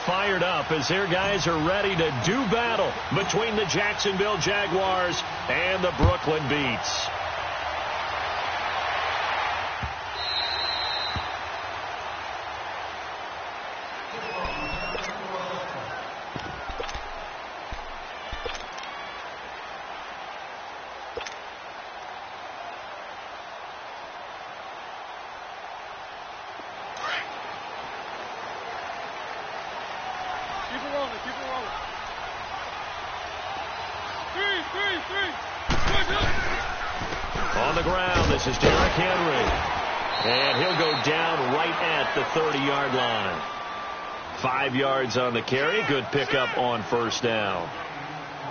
fired up as their guys are ready to do battle between the Jacksonville Jaguars and the Brooklyn Beats. On the ground, this is Derrick Henry. And he'll go down right at the 30-yard line. 5 yards on the carry. Good pickup on first down.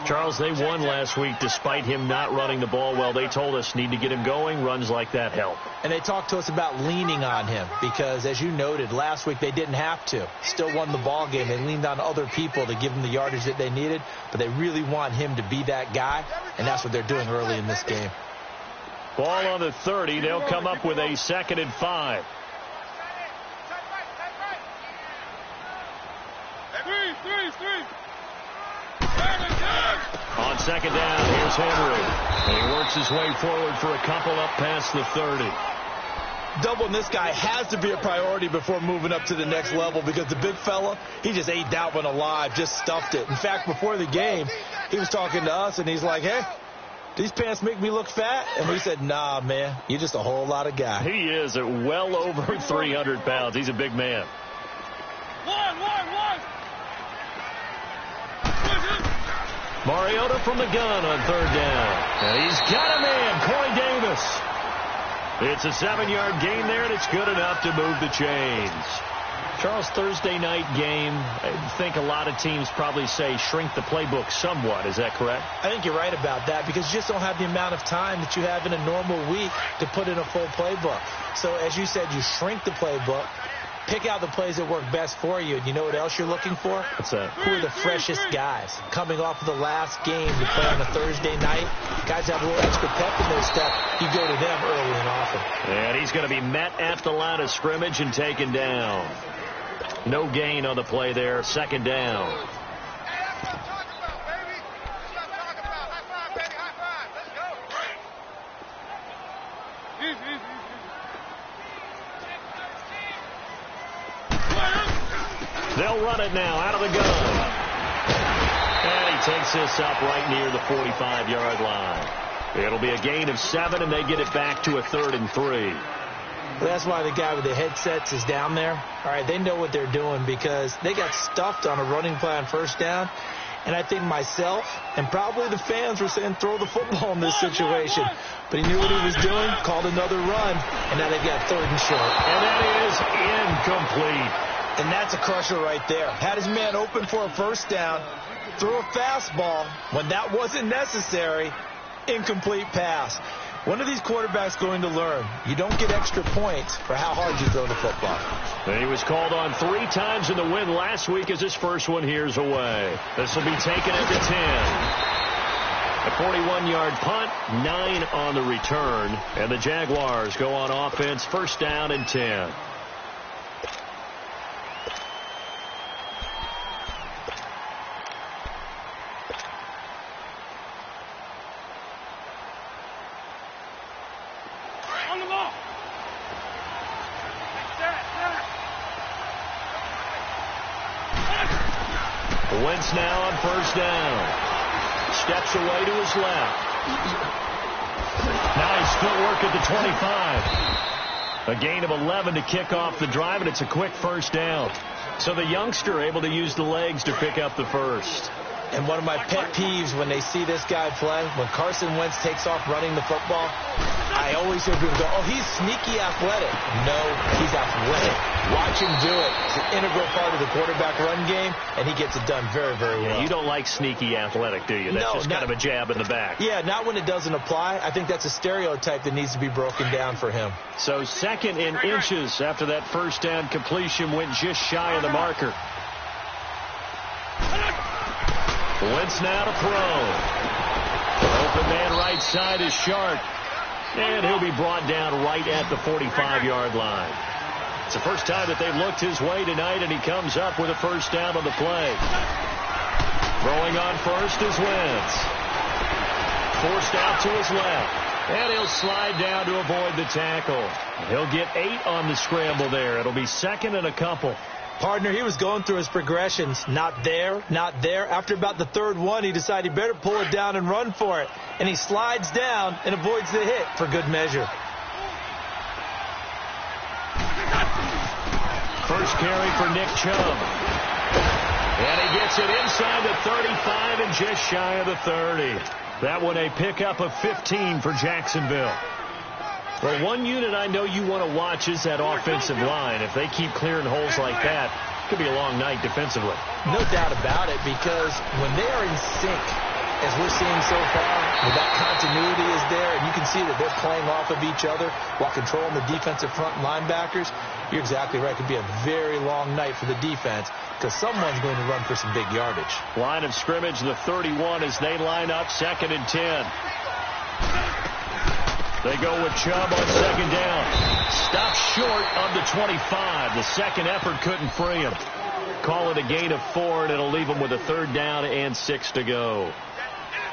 Charles, they won last week despite him not running the ball well. They told us need to get him going. Runs like that help. And they talked to us about leaning on him because, as you noted, last week they didn't have to. Still won the ball game. They leaned on other people to give them the yardage that they needed, but they really want him to be that guy, and that's what they're doing early in this game. Ball on the 30. They'll come up with a 2nd and 5. On 2nd down, here's Henry. And he works his way forward for a couple up past the 30. Doubling this guy has to be a priority before moving up to the next level because the big fella, he just ate that one alive, just stuffed it. In fact, before the game, he was talking to us, and he's like, hey, these pants make me look fat? And we said, nah, man, you're just a whole lot of guy. He is at well over 300 pounds. He's a big man. Mariota from the gun on 3rd down. And he's got a man, Corey Davis. It's a 7-yard gain there, and it's good enough to move the chains. Charles, Thursday night game, I think a lot of teams probably say shrink the playbook somewhat. Is that correct? I think you're right about that because you just don't have the amount of time that you have in a normal week to put in a full playbook. So, as you said, you shrink the playbook, pick out the plays that work best for you. And you know what else you're looking for? What's that? Who are the freshest guys? Coming off of the last game, you play on a Thursday night. Guys have a little extra pep in their step. You go to them early and often. And he's going to be met at the line of scrimmage and taken down. No gain on the play there. 2nd down. They'll run it now out of the gun. And he takes this up right near the 45-yard line. It'll be a gain of 7, and they get it back to a 3rd and 3. Well, that's why the guy with the headsets is down there. All right, they know what they're doing because they got stuffed on a running play on 1st down. And I think myself and probably the fans were saying throw the football in this situation. But he knew what he was doing, called another run, and now they've got 3rd and short. And that is incomplete. And that's a crusher right there. Had his man open for a 1st down, threw a fastball when that wasn't necessary, incomplete pass. When are these quarterbacks going to learn? You don't get extra points for how hard you throw the football. And he was called on 3 times in the win last week as his first one here's away. This will be taken at the 10. A 41-yard punt, 9 on the return. And the Jaguars go on offense, 1st down and 10. Wentz now on 1st down. Steps away to his left. Nice footwork at the 25. A gain of 11 to kick off the drive, and it's a quick 1st down. So the youngster able to use the legs to pick up the 1st. And one of my pet peeves when they see this guy play, when Carson Wentz takes off running the football, I always hear people go, oh, he's sneaky athletic. No, he's athletic. Watch him do it. It's an integral part of the quarterback run game, and he gets it done very, very well. Yeah, you don't like sneaky athletic, do you? That's just kind of a jab in the back. Yeah, not when it doesn't apply. I think that's a stereotype that needs to be broken down for him. So 2nd in inches after that 1st down completion went just shy of the marker. Wentz now to throw. Open man right side is Sharp. And he'll be brought down right at the 45-yard line. It's the first time that they've looked his way tonight, and he comes up with a first down on the play. Throwing on first is Wentz. Forced out to his left. And he'll slide down to avoid the tackle. He'll get 8 on the scramble there. It'll be second and a couple. Partner, he was going through his progressions. Not there, not there. After about the third one, he decided he better pull it down and run for it. And he slides down and avoids the hit for good measure. First carry for Nick Chubb. And he gets it inside the 35 and just shy of the 30. That one a pickup of 15 for Jacksonville. Well, one unit I know you want to watch is that offensive line. If they keep clearing holes like that, it could be a long night defensively. No doubt about it, because when they are in sync, as we're seeing so far, when that continuity is there, and you can see that they're playing off of each other while controlling the defensive front linebackers, you're exactly right. It could be a very long night for the defense because someone's going to run for some big yardage. Line of scrimmage, the 31 as they line up, 2nd and 10. They go with Chubb on second down. Stopped short of the 25. The second effort couldn't free him. Call it a gain of 4, and it'll leave him with a 3rd down and 6 to go.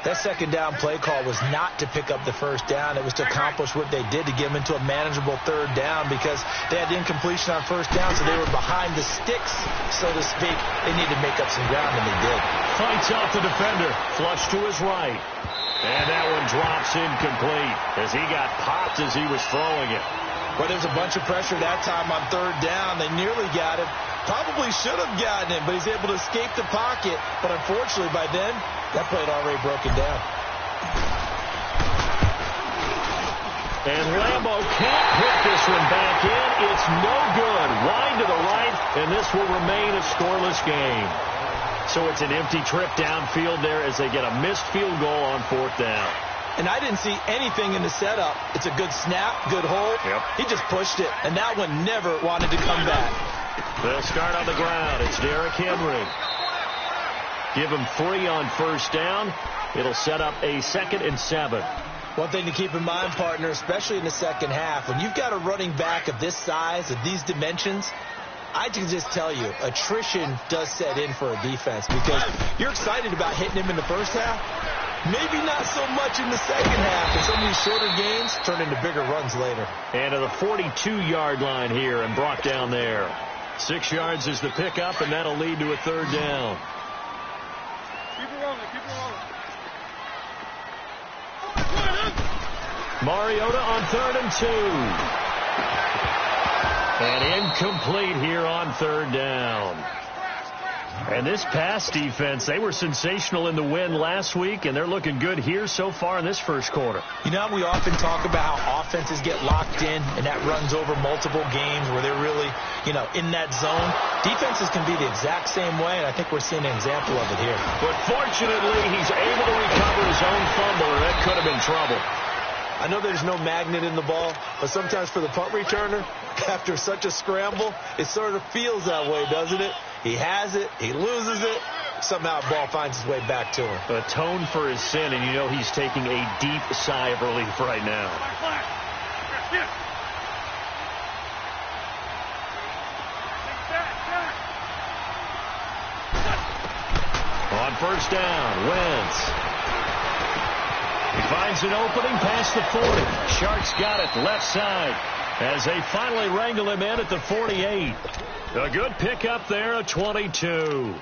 That second down play call was not to pick up the first down. It was to accomplish what they did to get them into a manageable 3rd down because they had incompletion on first down, so they were behind the sticks, so to speak. They needed to make up some ground, and they did. Fights off the defender. Flush to his right. And that one drops incomplete as he got popped as he was throwing it. Well, there's a bunch of pressure that time on 3rd down. They nearly got him. Probably should have gotten him, but he's able to escape the pocket. But unfortunately, by then, that play had already broken down. And Lambo can't put this one back in. It's no good. Wide to the right, and this will remain a scoreless game. So it's an empty trip downfield there as they get a missed field goal on 4th down. And I didn't see anything in the setup. It's a good snap, good hold. Yep. He just pushed it, and that one never wanted to come back. They'll start on the ground. It's Derrick Henry. Give him 3 on first down. It'll set up a 2nd and 7. One thing to keep in mind, partner, especially in the second half, when you've got a running back of this size, of these dimensions, I can just tell you, attrition does set in for a defense because you're excited about hitting him in the first half. Maybe not so much in the second half, and some of these shorter gains turn into bigger runs later. And to the 42-yard line here and brought down there. 6 yards is the pickup, and that'll lead to a 3rd down. Keep it rolling, keep it rolling. Mariota on 3rd and 2. And incomplete here on 3rd down. And this pass defense, they were sensational in the win last week, and they're looking good here so far in this first quarter. You know, we often talk about how offenses get locked in, and that runs over multiple games where they're really, in that zone. Defenses can be the exact same way, and I think we're seeing an example of it here. But fortunately, he's able to recover his own fumble, or that could have been trouble. I know there's no magnet in the ball, but sometimes for the punt returner, after such a scramble, it sort of feels that way, doesn't it? He has it, he loses it, somehow the ball finds its way back to him. Atone for his sin, and he's taking a deep sigh of relief right now. On first down, Wentz. He finds an opening past the 40. Sharks got it left side as they finally wrangle him in at the 48. A good pickup there, a 22.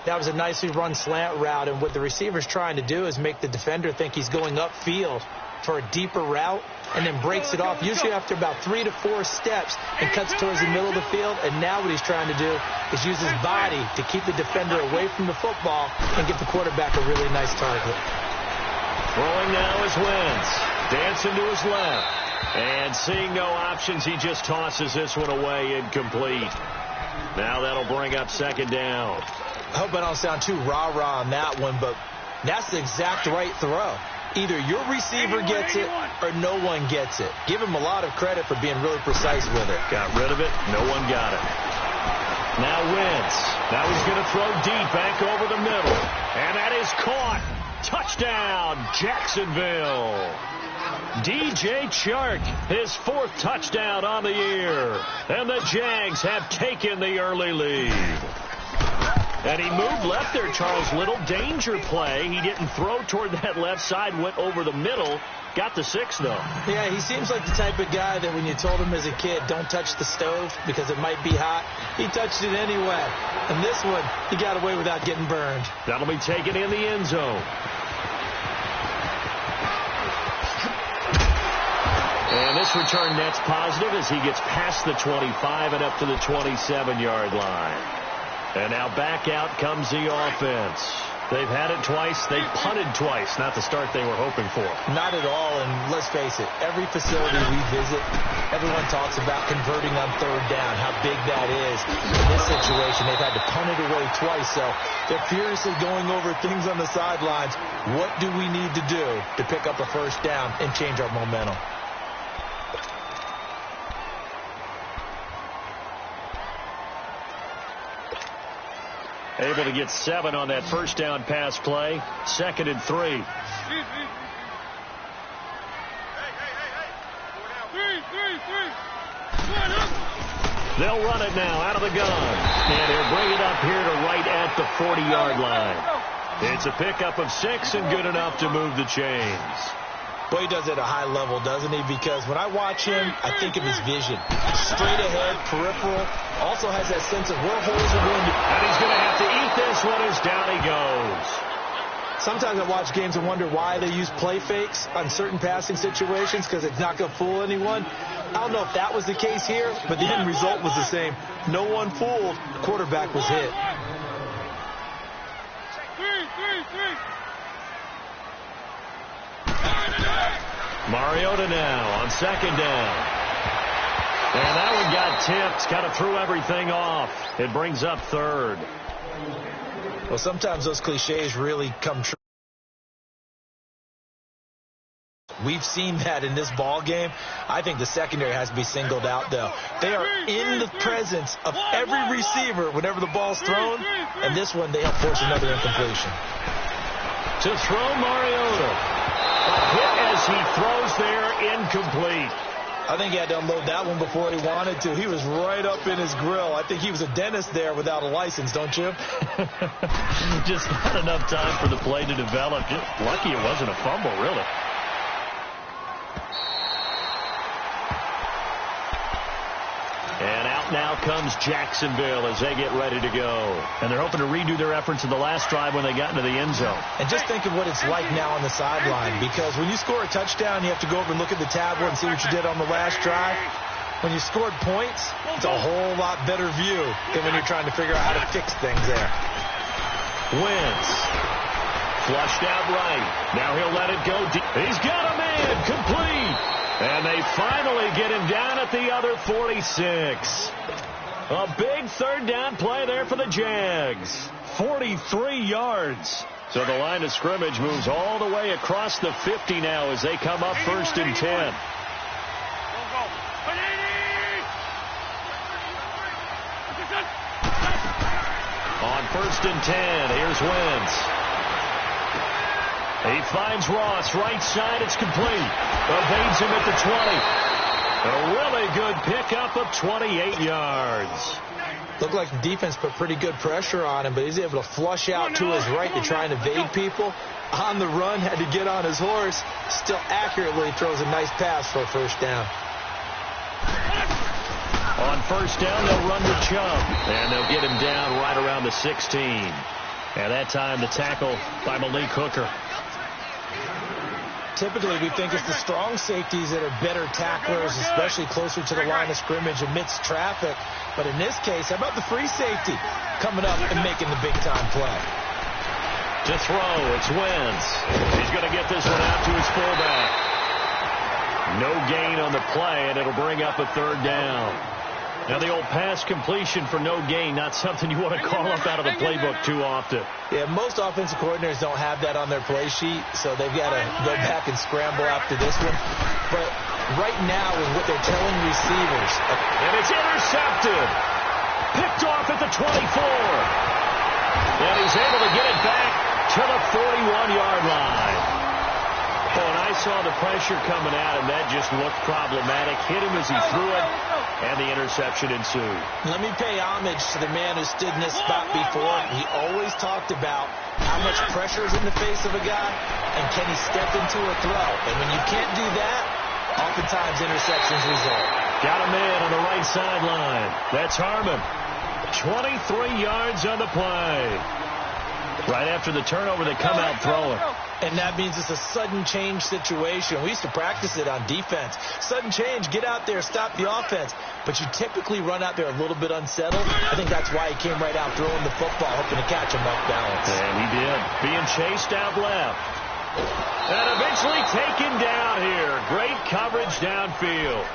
That was a nicely run slant route, and what the receiver's trying to do is make the defender think he's going upfield for a deeper route and then breaks it off, usually after about 3 to 4 steps, and cuts towards the middle of the field. And now what he's trying to do is use his body to keep the defender away from the football and give the quarterback a really nice target. Throwing now is Wentz. Dancing to his left. And seeing no options, he just tosses this one away, incomplete. Now that'll bring up 2nd down. I hope I don't sound too rah-rah on that one, but that's the exact right throw. Either your receiver gets it or no one gets it. Give him a lot of credit for being really precise with it. Got rid of it. No one got it. Now Wentz. Now he's going to throw deep back over the middle. And that is caught. Touchdown, Jacksonville. DJ Chark, his 4th touchdown on the year. And the Jags have taken the early lead. And he moved left there, Charles. Little danger play. He didn't throw toward that left side, went over the middle. Got the 6, though. Yeah, he seems like the type of guy that when you told him as a kid, don't touch the stove because it might be hot, he touched it anyway. And this one, he got away without getting burned. That'll be taken in the end zone. And this return net's positive as he gets past the 25 and up to the 27-yard line. And now back out comes the offense. They've had it twice. They've punted twice. Not the start they were hoping for. Not at all, and let's face it, every facility we visit, everyone talks about converting on 3rd down, how big that is. In this situation, they've had to punt it away twice, so they're furiously going over things on the sidelines. What do we need to do to pick up a 1st down and change our momentum? Able to get 7 on that 1st down pass play. 2nd and 3. They'll run it now out of the gun. And they'll bring it up here to right at the 40-yard line. It's a pickup of 6 and good enough to move the chains. Well, he does it at a high level, doesn't he? Because when I watch him, I think of his vision. Straight ahead, peripheral. Also has that sense of where holes are going to... And he's going to have to eat this one as down he goes. Sometimes I watch games and wonder why they use play fakes on certain passing situations because it's not going to fool anyone. I don't know if that was the case here, but the end result was the same. No one fooled. The quarterback was hit. Mariota now on 2nd down. And that one got tipped. Kind of threw everything off. It brings up 3rd. Well, sometimes those cliches really come true. We've seen that in this ball game. I think the secondary has to be singled out, though. They are in the presence of every receiver whenever the ball's thrown. And this one, they help force another incompletion. To throw Mariota. A hit as he throws there, incomplete. I think he had to unload that one before he wanted to. He was right up in his grill. I think he was a dentist there without a license, don't you? Just not enough time for the play to develop. Just lucky it wasn't a fumble, really. And out now comes Jacksonville as they get ready to go. And they're hoping to redo their efforts in the last drive when they got into the end zone. And just think of what it's like now on the sideline, because when you score a touchdown, you have to go over and look at the tablet and see what you did on the last drive. When you scored points, it's a whole lot better view than when you're trying to figure out how to fix things there. Wentz. Flushed out right. Now he'll let it go deep. He's got a man complete. And they finally get him down at the other 46. A big 3rd down play there for the Jags. 43 yards. So the line of scrimmage moves all the way across the 50 now as they come up 1st and 10. On 1st and 10, here's Wentz. He finds Ross, right side, it's complete. Evades him at the 20. A really good pickup of 28 yards. Looked like the defense put pretty good pressure on him, but he's able to flush out to his right to try and evade people. On the run, had to get on his horse. Still accurately throws a nice pass for a 1st down. On 1st down, they'll run to Chubb, and they'll get him down right around the 16. And that time, the tackle by Malik Hooker. Typically, we think it's the strong safeties that are better tacklers, especially closer to the line of scrimmage amidst traffic. But in this case, how about the free safety coming up and making the big-time play? To throw, it's Wentz. He's going to get this one out to his fullback. No gain on the play, and it'll bring up a 3rd down. Now, the old pass completion for no gain, not something you want to call up out of the playbook too often. Yeah, most offensive coordinators don't have that on their play sheet, so they've got to go back and scramble after this one. But right now is what they're telling receivers. And it's intercepted. Picked off at the 24. And he's able to get it back to the 41-yard line. Oh, and I saw the pressure coming at him. That just looked problematic. Hit him as he threw it, and the interception ensued. Let me pay homage to the man who stood in this spot before. He always talked about how much pressure is in the face of a guy, and can he step into a throw? And when you can't do that, oftentimes interceptions result. Got a man on the right sideline. That's Harmon. 23 yards on the play. Right after the turnover, they come out throwing. And that means it's a sudden change situation. We used to practice it on defense. Sudden change, get out there, stop the offense. But you typically run out there a little bit unsettled. I think that's why he came right out throwing the football, hoping to catch him off balance. And he did. Being chased out left. And eventually taken down here. Great coverage downfield.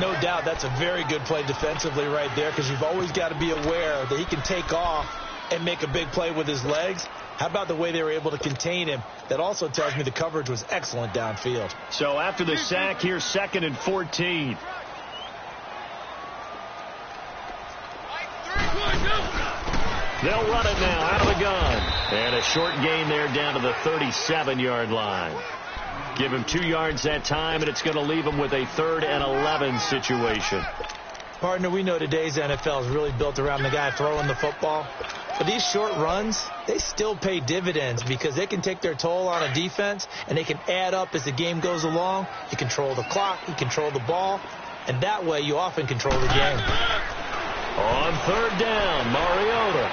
No doubt that's a very good play defensively right there, because you've always got to be aware that he can take off and make a big play with his legs. How about the way they were able to contain him? That also tells me the coverage was excellent downfield. So after the sack, here's 2nd and 14. They'll run it now out of the gun. And a short gain there down to the 37-yard line. Give him 2 yards that time, and it's going to leave him with a 3rd and 11 situation. Partner, we know today's NFL is really built around the guy throwing the football. But these short runs, they still pay dividends because they can take their toll on a defense, and they can add up as the game goes along. You control the clock, you control the ball, and that way you often control the game. On 3rd down, Mariota.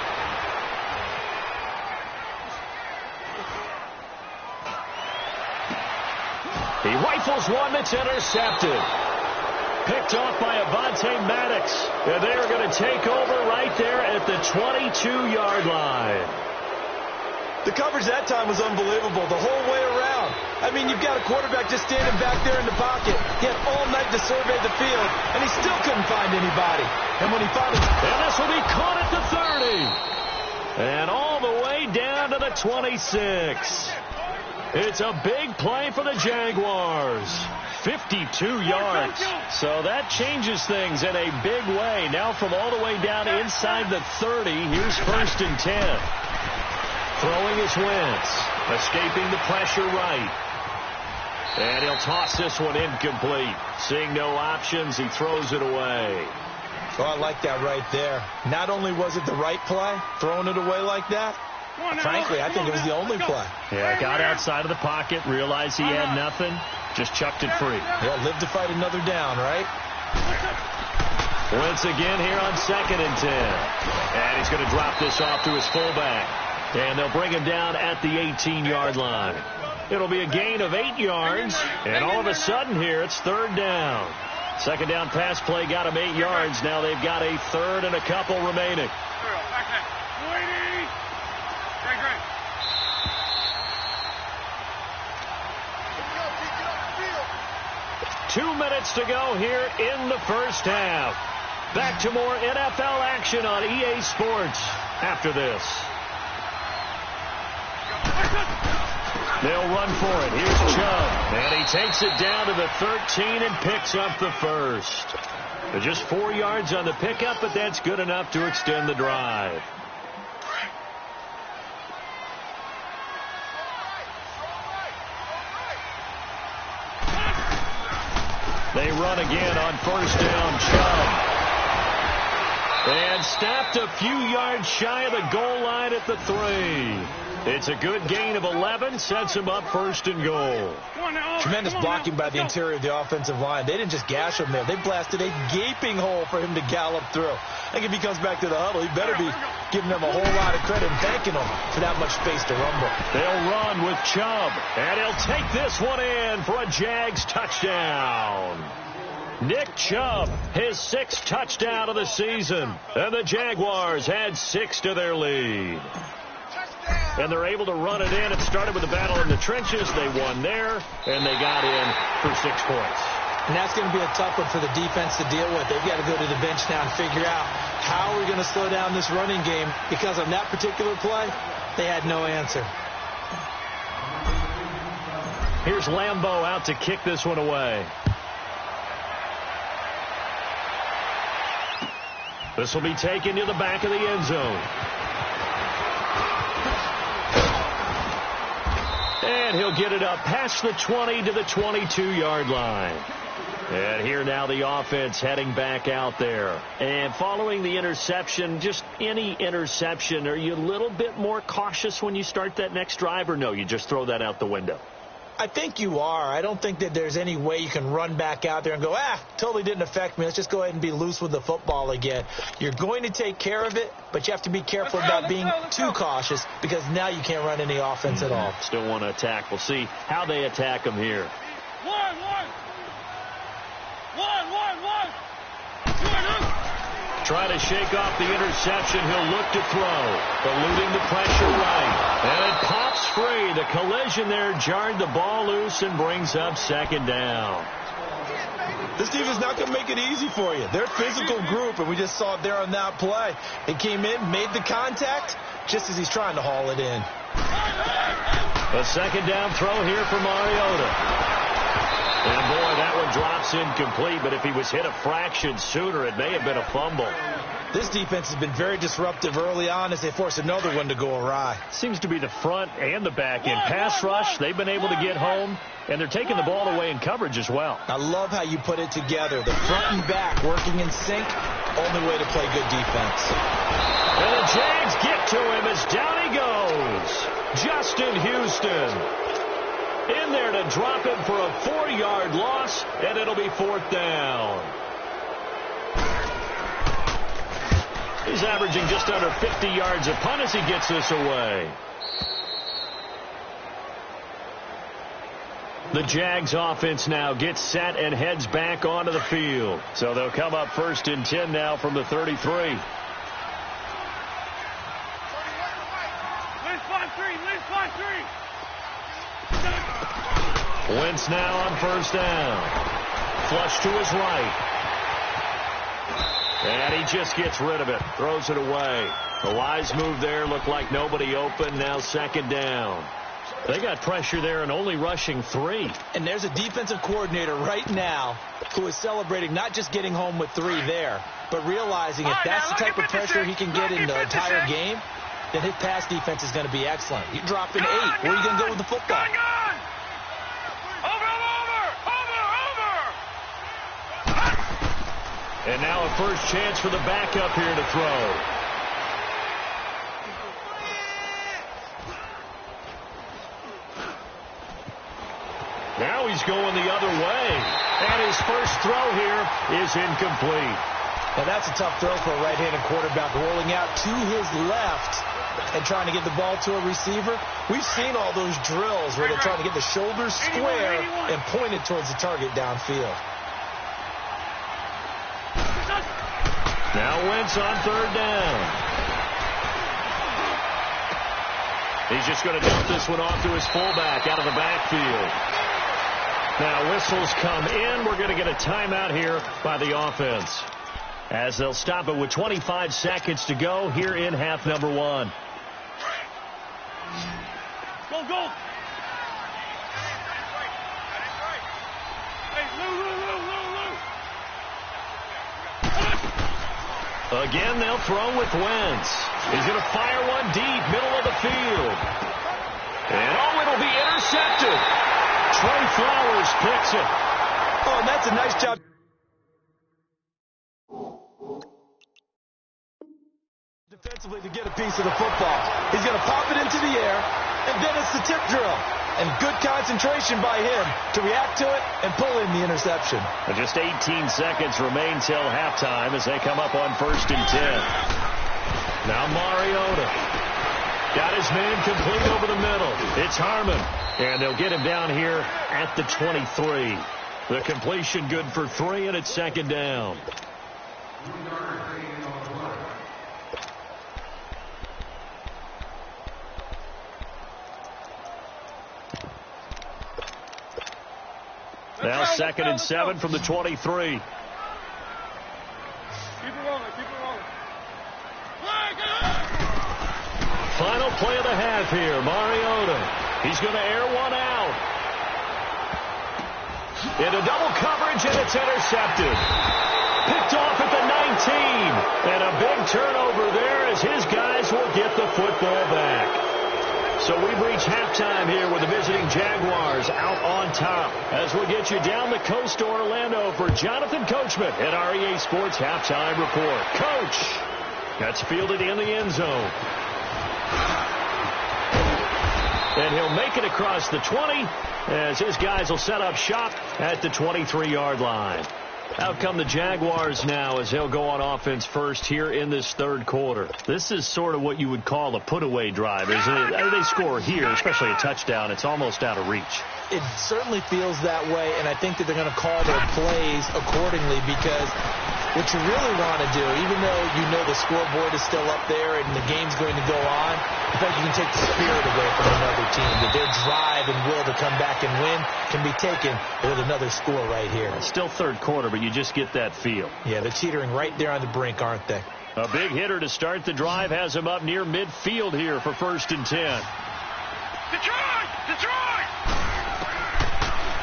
He rifles one that's intercepted. Picked off by Avonte Maddox. And they're going to take over right there at the 22-yard line. The coverage that time was unbelievable the whole way around. I mean, you've got a quarterback just standing back there in the pocket. He had all night to survey the field, and he still couldn't find anybody. And when he finally... And this will be caught at the 30. And all the way down to the 26. It's a big play for the Jaguars. 52 yards. So that changes things in a big way. Now from all the way down inside the 30, here's 1st and 10. Throwing his Wentz. Escaping the pressure right. And he'll toss this one incomplete. Seeing no options, he throws it away. Oh, I like that right there. Not only was it the right play, throwing it away like that, frankly, I think it was the only play. Yeah, got outside of the pocket, realized he had nothing, just chucked it free. Yeah, live to fight another down, right? Once again here on 2nd and 10. And he's going to drop this off to his fullback. And they'll bring him down at the 18-yard line. It'll be a gain of 8 yards. And all of a sudden here, it's 3rd down. 2nd down pass play got him 8 yards. Now they've got a 3rd and a couple remaining. 2 minutes to go here in the first half. Back to more NFL action on EA Sports after this. They'll run for it. Here's Chubb. And he takes it down to the 13 and picks up the first. Just 4 yards on the pickup, but that's good enough to extend the drive. They run again on 1st down. Chubb. And stopped a few yards shy of the goal line at the 3. It's a good gain of 11. Sets him up 1st and goal. Tremendous blocking by the interior of the offensive line. They didn't just gash him there. They blasted a gaping hole for him to gallop through. I think if he comes back to the huddle, he better be giving them a whole lot of credit and thanking them for that much space to rumble. They'll run with Chubb. And he'll take this one in for a Jags touchdown. Nick Chubb, his 6th touchdown of the season. And the Jaguars had 6 to their lead. And they're able to run it in. It started with the battle in the trenches. They won there, and they got in for 6 points. And that's going to be a tough one for the defense to deal with. They've got to go to the bench now and figure out how are we going to slow down this running game, because on that particular play, they had no answer. Here's Lambeau out to kick this one away. This will be taken to the back of the end zone. And he'll get it up past the 20 to the 22-yard line. And here now the offense heading back out there. And following the interception, just any interception, are you a little bit more cautious when you start that next drive, or no, you just throw that out the window? I think you are. I don't think that there's any way you can run back out there and go, totally didn't affect me. Let's just go ahead and be loose with the football again. You're going to take care of it, but you have to be careful about being too cautious because now you can't run any offense at all. Still want to attack. We'll see how they attack them here. One. Trying to shake off the interception. He'll look to throw. Eluding the pressure right. And it pops free. The collision there jarred the ball loose and brings up second down. This defense is not going to make it easy for you. They're a physical group, and we just saw it there on that play. It came in, made the contact, just as he's trying to haul it in. A second down throw here for Mariota. And, boy, that one drops incomplete, but if he was hit a fraction sooner, it may have been a fumble. This defense has been very disruptive early on as they force another one to go awry. Seems to be the front and the back end. Pass rush, they've been able to get home, and they're taking the ball away in coverage as well. I love how you put it together. The front and back working in sync, only way to play good defense. And the Jags get to him as down he goes. Justin Houston in there to drop it for a 4-yard loss, and it'll be fourth down. He's averaging just under 50 yards a punt as he gets this away. The Jags offense now gets set and heads back onto the field. So they'll come up first and 10 now from the 33. Lead 5-3. Wentz now on first down. Flush to his right. And he just gets rid of it. Throws it away. The wise move there. Looked like nobody open. Now second down. They got pressure there and only rushing 3. And there's a defensive coordinator right now who is celebrating not just getting home with 3 there, but realizing if that's the type of pressure he can get in the entire game, then his pass defense is going to be excellent. You drop in 8. Where are you going to go with the football? And now a first chance for the backup here to throw. Now he's going the other way. And his first throw here is incomplete. Well, that's a tough throw for a right-handed quarterback, rolling out to his left and trying to get the ball to a receiver. We've seen all those drills where they're trying to get the shoulders square and pointed towards the target downfield. Now Wentz on third down. He's just going to dump this one off to his fullback out of the backfield. Now whistles come in. We're going to get a timeout here by the offense, as they'll stop it with 25 seconds to go here in half number 1. Go. Again, they'll throw with Wentz. He's going to fire one deep, middle of the field. And, it'll be intercepted. Trey Flowers picks it. Oh, and that's a nice job. Defensively to get a piece of the football. He's going to pop it into the air, and then it's the tip drill. And good concentration by him to react to it and pull in the interception. And just 18 seconds remain till halftime as they come up on first and 10. Now Mariota. Got his man complete over the middle. It's Harmon. And they'll get him down here at the 23. The completion good for 3, and it's second down. Now second and 7 from the 23. Keep it rolling. Final play of the half here. Mariota. He's going to air one out. Into double coverage, and it's intercepted. Picked off at the 19. And a big turnover there as his guys will get the football back. So we've reached halftime here with the visiting Jaguars out on top. As we get you down the coast to Orlando for Jonathan Coachman at our EA Sports Halftime Report. Coach, that's fielded in the end zone. And he'll make it across the 20 as his guys will set up shop at the 23-yard line. Out come the Jaguars now as they'll go on offense first here in this third quarter. This is sort of what you would call a put-away drive, isn't it? They score here, especially a touchdown. It's almost out of reach. It certainly feels that way, and I think that they're going to call their plays accordingly because what you really want to do, even though you know the scoreboard is still up there and the game's going to go on, I think you can take the spirit away from another team. That their drive and will to come back and win can be taken with another score right here. It's still third quarter, but you just get that feel. Yeah, they're teetering right there on the brink, aren't they? A big hitter to start the drive has him up near midfield here for 1st and 10. Detroit! Detroit!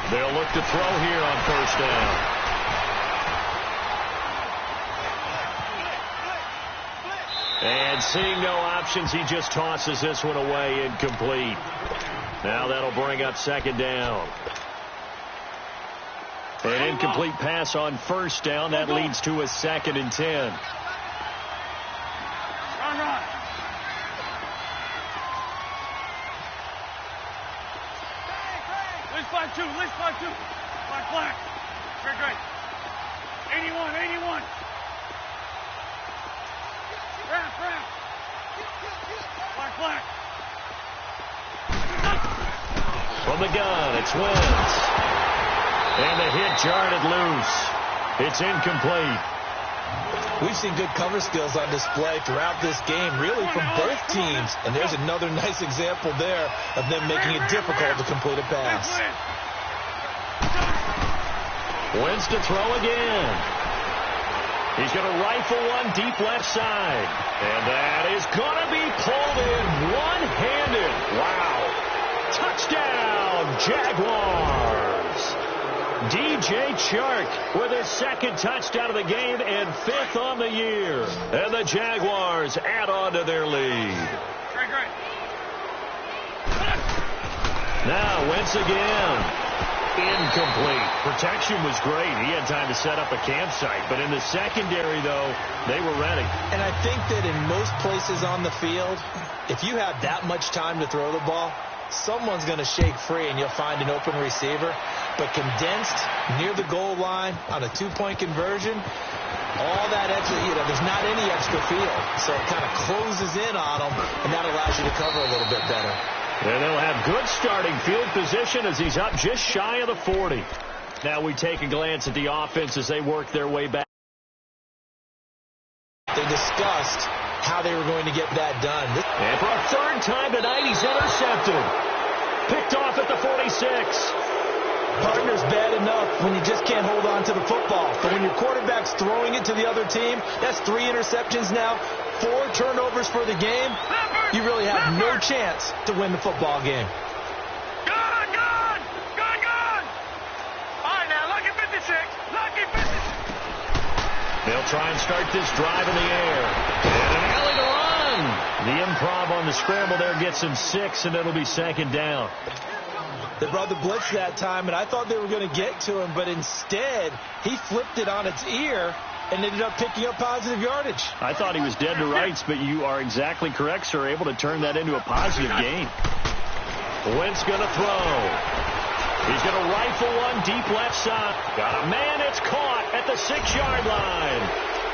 They'll look to throw here on 1st down. And seeing no options, he just tosses this one away, incomplete. Now that'll bring up 2nd down. An incomplete pass on 1st down. That leads to a 2nd and 10. Run. List 5-2. Black. Great. 81. Wrap. Black. From the gun, it's Wentz. And the hit jarred it loose. It's incomplete. We've seen good cover skills on display throughout this game, really from both teams. And there's another nice example there of them making it difficult to complete a pass. Wentz to throw again. He's going to rifle one deep left side. And that is going to be pulled in one-handed. Wow. Touchdown, Jaguars. DJ Chark with his 2nd touchdown of the game and 5th on the year. And the Jaguars add on to their lead. Great. Now Wentz again. Incomplete. Protection was great. He had time to set up a campsite. But in the secondary, though, they were ready. And I think that in most places on the field, if you have that much time to throw the ball, someone's going to shake free and you'll find an open receiver. But condensed near the goal line on a 2-point conversion, all that extra, there's not any extra field. So it kind of closes in on them, and that allows you to cover a little bit better. And they'll have good starting field position as he's up just shy of the 40. Now we take a glance at the offense as they work their way back. They discussed how they were going to get that done. And for a 3rd time tonight, he's intercepted. Picked off at the 46. Partner's bad enough when you just can't hold on to the football. But when your quarterback's throwing it to the other team, that's 3 interceptions now, 4 turnovers for the game. You really have no chance to win the football game. Gone! All right, now, lucky 56. Lucky 56. They'll try and start this drive in the air. And an alley to run. The improv on the scramble there gets him 6, and it'll be 2nd down. They brought the blitz that time, and I thought they were going to get to him, but instead, he flipped it on its ear and ended up picking up positive yardage. I thought he was dead to rights, but you are exactly correct, sir. Able to turn that into a positive gain. Wentz going to throw. He's going to rifle one deep left side. Got a man. It's caught at the 6-yard line.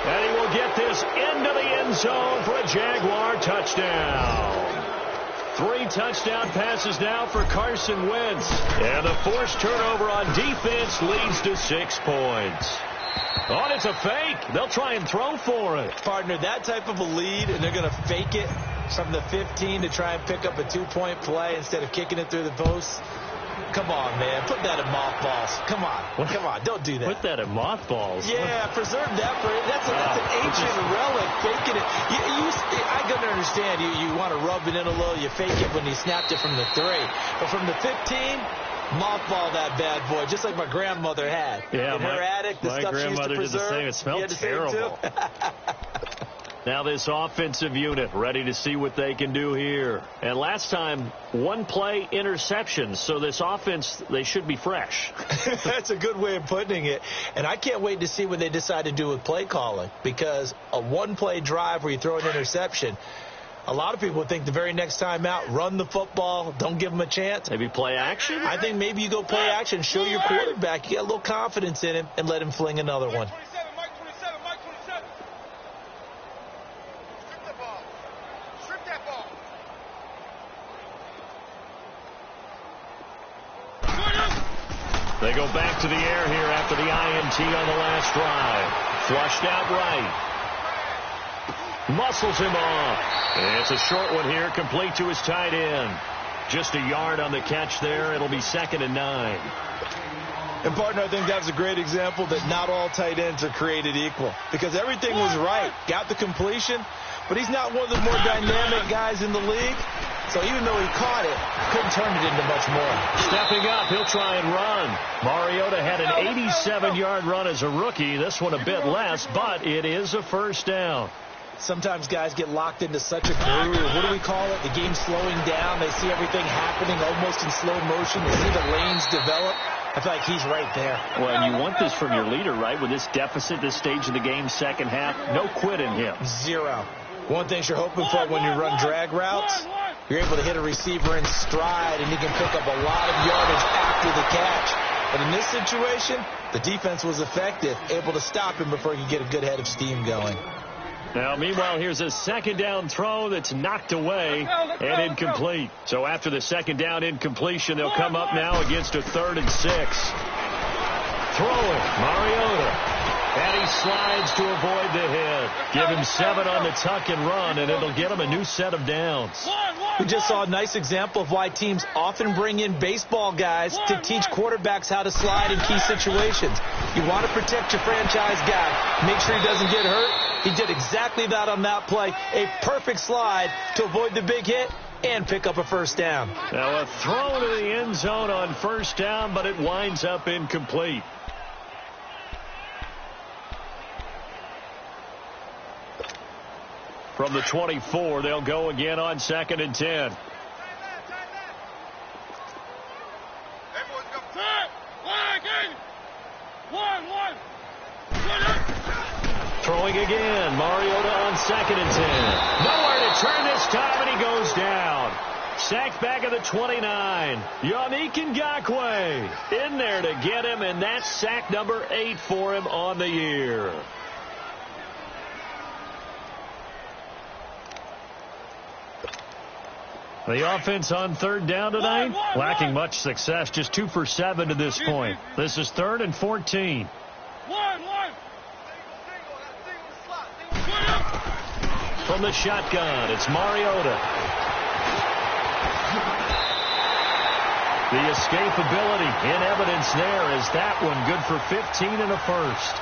And he will get this into the end zone for a Jaguar touchdown. 3 touchdown passes now for Carson Wentz. And the forced turnover on defense leads to 6 points. Oh, it's a fake. They'll try and throw for it. Partner, that type of a lead, and they're going to fake it from the 15 to try and pick up a 2-point play instead of kicking it through the posts. Come on, man. Put that in mothballs. Come on. Don't do that. Put that in mothballs? Yeah, preserve that for it. That's an ancient relic. Faking it. I can understand. You want to rub it in a little. You fake it when you snapped it from the 3. But from the 15, mothball that bad boy, just like my grandmother had. Yeah, in her attic, the stuff she used to preserve. My grandmother did the same. It smelled terrible. Now this offensive unit ready to see what they can do here. And last time, one play interception. So this offense, they should be fresh. That's a good way of putting it. And I can't wait to see what they decide to do with play calling. Because a one-play drive where you throw an interception, a lot of people think the very next time out, run the football, don't give them a chance. Maybe play action? I think maybe you go play action, show your quarterback you got a little confidence in him, and let him fling another one. They go back to the air here after the INT on the last drive. Flushed out right. Muscles him off. And it's a short one here, complete to his tight end. Just a yard on the catch there. It'll be 2nd and 9. And, partner, I think that was a great example that not all tight ends are created equal. Because everything was right. Got the completion, but he's not one of the more dynamic guys in the league. So even though he caught it, couldn't turn it into much more. Stepping up, he'll try and run. Mariota had an 87-yard run as a rookie. This one a bit less, but it is a first down. Sometimes guys get locked into such a groove. What do we call it? The game slowing down. They see everything happening almost in slow motion. They see the lanes develop. I feel like he's right there. Well, and you want this from your leader, right? With this deficit, this stage of the game, second half, no quit in him. Zero. One thing you're hoping for when you run drag routes, you're able to hit a receiver in stride, and you can pick up a lot of yardage after the catch. But in this situation, the defense was effective, able to stop him before he could get a good head of steam going. Now, meanwhile, here's a second down throw that's knocked away and incomplete. So after the second down incompletion, they'll come up now against a 3rd and 6. Throwing, Mariota. And he slides to avoid the hit. Give him 7 on the tuck and run, and it'll get him a new set of downs. We just saw a nice example of why teams often bring in baseball guys to teach quarterbacks how to slide in key situations. You want to protect your franchise guy. Make sure he doesn't get hurt. He did exactly that on that play. A perfect slide to avoid the big hit and pick up a first down. Now a throw to the end zone on first down, but it winds up incomplete. From the 24, they'll go again on 2nd and 10. Throwing again. Mariota on 2nd and 10. Nowhere to turn this time, and he goes down. Sacked back at the 29. Yannick Ngakoue in there to get him, and that's sack number 8 for him on the year. The offense on 3rd down tonight, lacking much success, just 2 for 7 to this point. This is 3rd and 14. From the shotgun, it's Mariota. The escapability in evidence there is that one good for 15 and a first.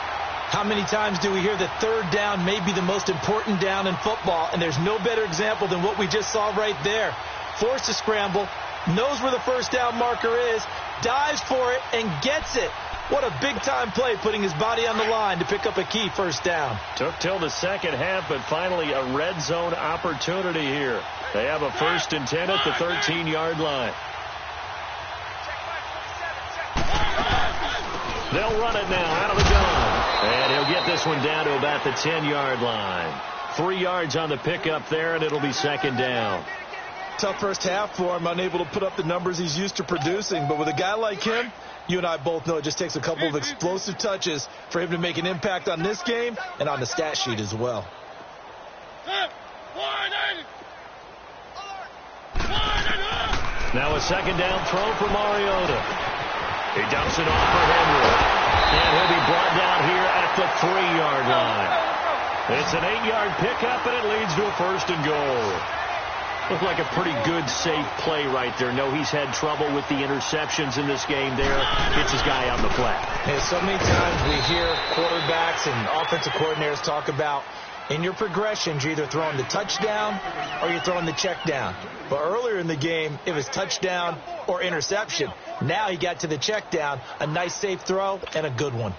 How many times do we hear that 3rd down may be the most important down in football, and there's no better example than what we just saw right there. Forced to scramble, knows where the first down marker is, dives for it, and gets it. What a big-time play, putting his body on the line to pick up a key first down. Took till the second half, but finally a red zone opportunity here. They have a 1st and 10 at the 13-yard line. They'll run it now out of the gun. And he'll get this one down to about the 10-yard line. 3 yards on the pickup there, and it'll be 2nd down. Tough first half for him, unable to put up the numbers he's used to producing. But with a guy like him, you and I both know it just takes a couple of explosive touches for him to make an impact on this game and on the stat sheet as well. Now a 2nd down throw for Mariota. He dumps it off for Henry. And he'll be brought down here at the 3-yard line. It's an 8-yard pickup, and it leads to a 1st and goal. Looked like a pretty good, safe play right there. No, he's had trouble with the interceptions in this game there. Gets his guy on the flat. And so many times we hear quarterbacks and offensive coordinators talk about in your progressions, you're either throwing the touchdown or you're throwing the check down. But earlier in the game, it was touchdown or interception. Now he got to the check down, a nice safe throw, and a good one.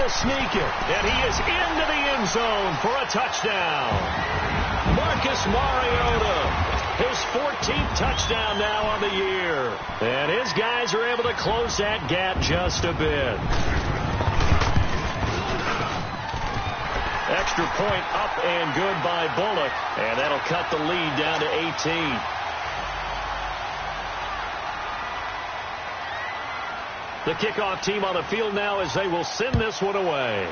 He'll sneak it, and he is into the end zone for a touchdown. Marcus Mariota, his 14th touchdown now on the year. And his guys are able to close that gap just a bit. Extra point up and good by Bullock, and that'll cut the lead down to 18. The kickoff team on the field now as they will send this one away.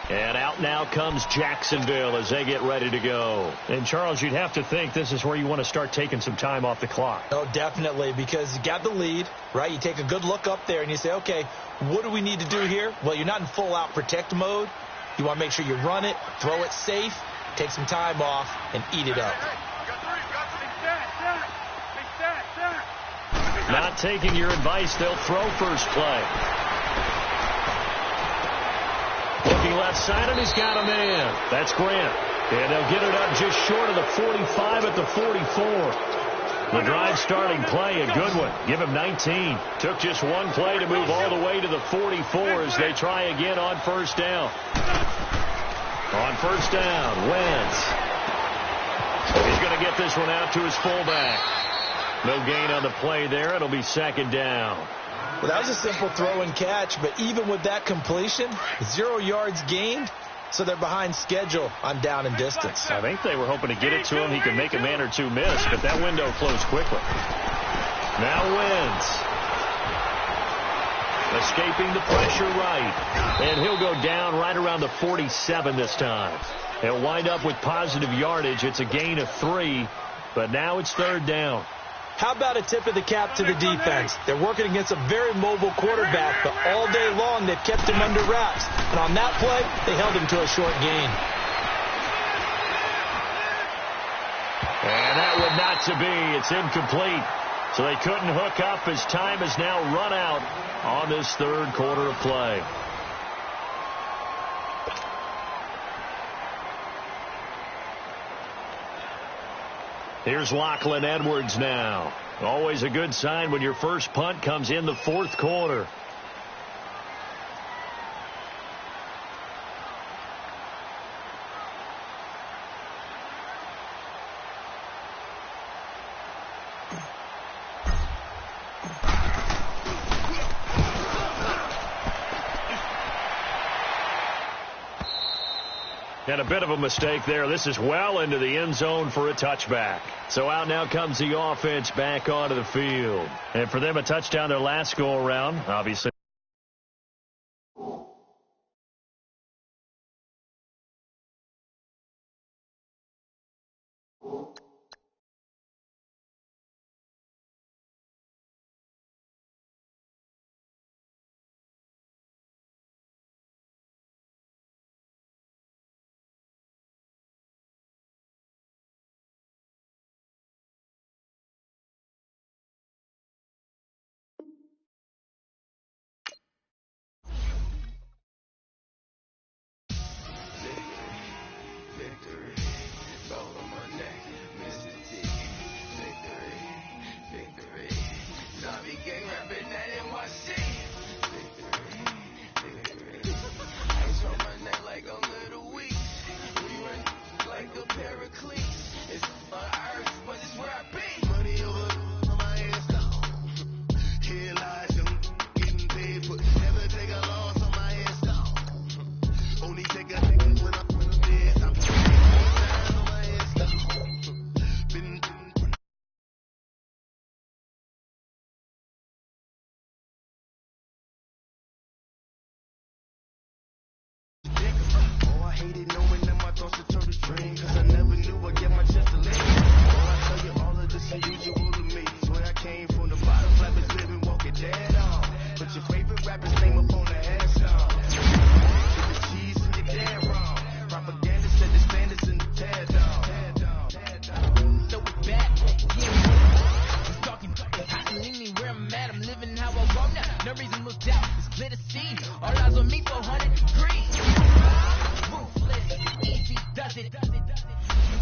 And out now comes Jacksonville as they get ready to go. And, Charles, you'd have to think this is where you want to start taking some time off the clock. Oh, definitely, because you got the lead, right? You take a good look up there and you say, okay, what do we need to do here? Well, you're not in full-out protect mode. You want to make sure you run it, throw it safe, take some time off, and eat it up. Not taking your advice, they'll throw first play. Looking left side, and he's got a man. That's Grant. And they'll get it up just short of the 45 at the 44. The drive starting play, a good one. Give him 19. Took just one play to move all the way to the 44 as they try again on first down. On first down, Wentz. He's going to get this one out to his fullback. No gain on the play there. It'll be second down. Well, that was a simple throw and catch, but even with that completion, 0 yards gained, so they're behind schedule on down and distance. I think they were hoping to get it to him. He could make a man or two miss, but that window closed quickly. Now Wentz. Escaping the pressure right. And he'll go down right around the 47 this time. He'll wind up with positive yardage. It's a gain of 3, but now it's third down. How about a tip of the cap to the defense? They're working against a very mobile quarterback, but all day long they've kept him under wraps. And on that play, they held him to a short gain. And that would not to be. It's incomplete. So they couldn't hook up as time has now run out on this third quarter of play. Here's Lachlan Edwards now. Always a good sign when your first punt comes in the fourth quarter. And a bit of a mistake there. This is well into the end zone for a touchback. So out now comes the offense back onto the field. And for them, a touchdown their last go-around, obviously.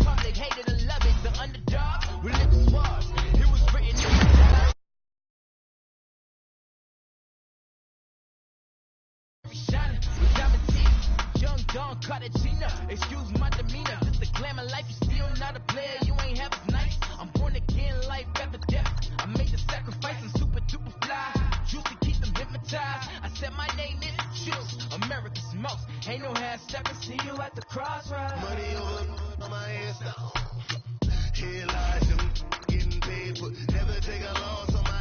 Public hated and love it. The underdog, we live in wars. It was written on Cartagena. Excuse my demeanor, just a glamour life. You still not a player, you ain't half as nice. I'm born again, life after death. I made the sacrifice, I'm super duper fly. Used to keep them hypnotized. I said my name is Juice, America's most. Ain't no half stepping, see you at the crossroads. Money over my head stop. Here lies them getting paid, but never take a loss on my